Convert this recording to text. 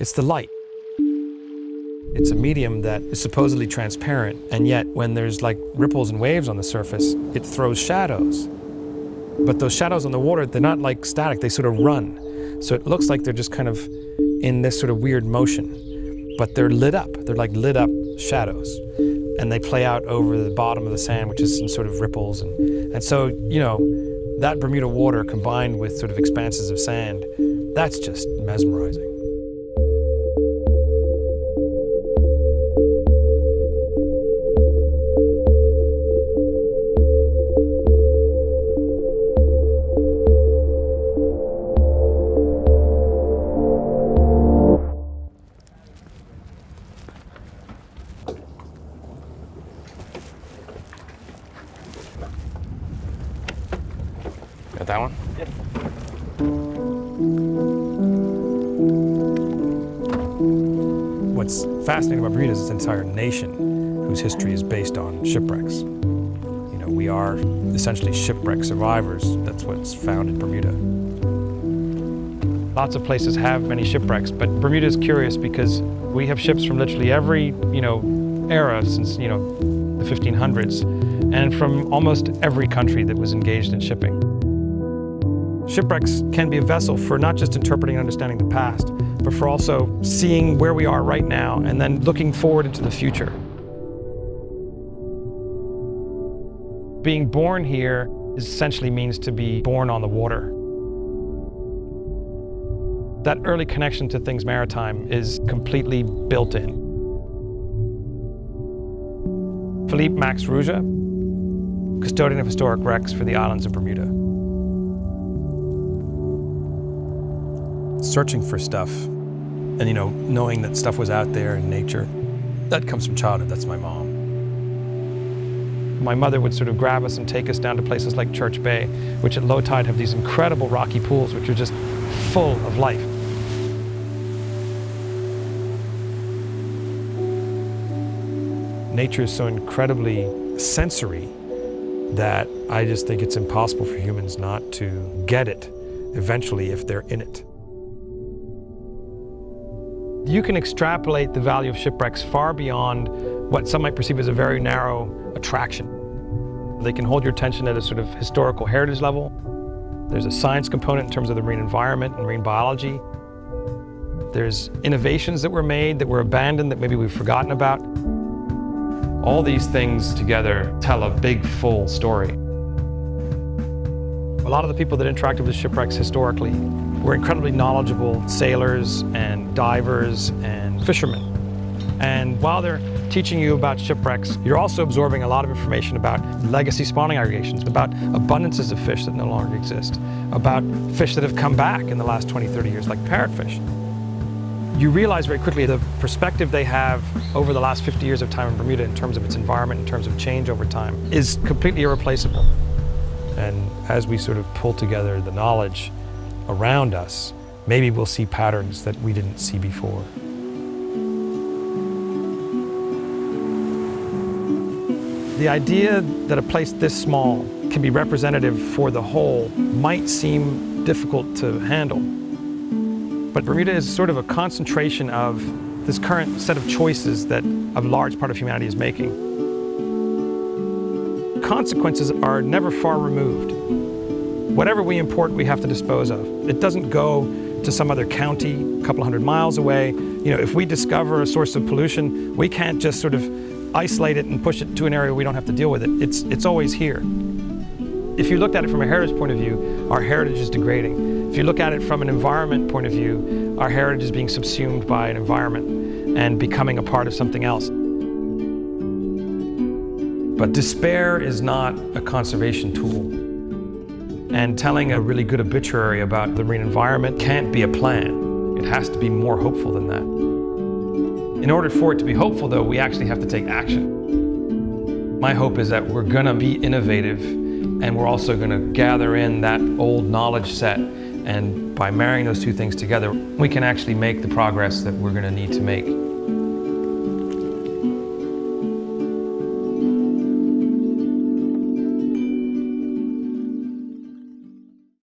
It's the light. It's a medium that is supposedly transparent, and yet when there's like ripples and waves on the surface, it throws shadows. But those shadows on the water, they're not like static, they sort of run. So it looks like they're just kind of in this sort of weird motion, but they're lit up. They're like lit up shadows. And they play out over the bottom of the sand, which is in sort of ripples. And so, you know, that Bermuda water combined with sort of expanses of sand, that's just mesmerizing. Got that one? Yep. What's fascinating about Bermuda is its entire nation whose history is based on shipwrecks. You know, we are essentially shipwreck survivors. That's what's found in Bermuda. Lots of places have many shipwrecks, but Bermuda is curious because we have ships from literally every, you know, era since, you know, the 1500s, and from almost every country that was engaged in shipping. Shipwrecks can be a vessel for not just interpreting and understanding the past, but for also seeing where we are right now and then looking forward into the future. Being born here essentially means to be born on the water. That early connection to things maritime is completely built in. Philippe Max Rouja, Custodian of Historic Wrecks for the islands of Bermuda. Searching for stuff and, you know, knowing that stuff was out there in nature, that comes from childhood. That's my mom. My mother would sort of grab us and take us down to places like Church Bay, which at low tide have these incredible rocky pools which are just full of life. Nature is so incredibly sensory that I just think it's impossible for humans not to get it eventually if they're in it. You can extrapolate the value of shipwrecks far beyond what some might perceive as a very narrow attraction. They can hold your attention at a sort of historical heritage level. There's a science component in terms of the marine environment and marine biology. There's innovations that were made that were abandoned that maybe we've forgotten about. All these things together tell a big, full story. A lot of the people that interacted with shipwrecks historically were incredibly knowledgeable sailors and divers and fishermen. And while they're teaching you about shipwrecks, you're also absorbing a lot of information about legacy spawning aggregations, about abundances of fish that no longer exist, about fish that have come back in the last 20, 30 years, like parrotfish. You realize very quickly the perspective they have over the last 50 years of time in Bermuda in terms of its environment, in terms of change over time, is completely irreplaceable. And as we sort of pull together the knowledge around us, maybe we'll see patterns that we didn't see before. The idea that a place this small can be representative for the whole might seem difficult to handle. But Bermuda is sort of a concentration of this current set of choices that a large part of humanity is making. Consequences are never far removed. Whatever we import, we have to dispose of. It doesn't go to some other county a couple hundred miles away. You know, if we discover a source of pollution, we can't just sort of isolate it and push it to an area where we don't have to deal with it. It's always here. If you looked at it from a heritage point of view, our heritage is degrading. If you look at it from an environment point of view, our heritage is being subsumed by an environment and becoming a part of something else. But despair is not a conservation tool. And telling a really good obituary about the marine environment can't be a plan. It has to be more hopeful than that. In order for it to be hopeful, though, we actually have to take action. My hope is that we're gonna be innovative, and we're also gonna gather in that old knowledge set, and by marrying those two things together, we can actually make the progress that we're gonna need to make.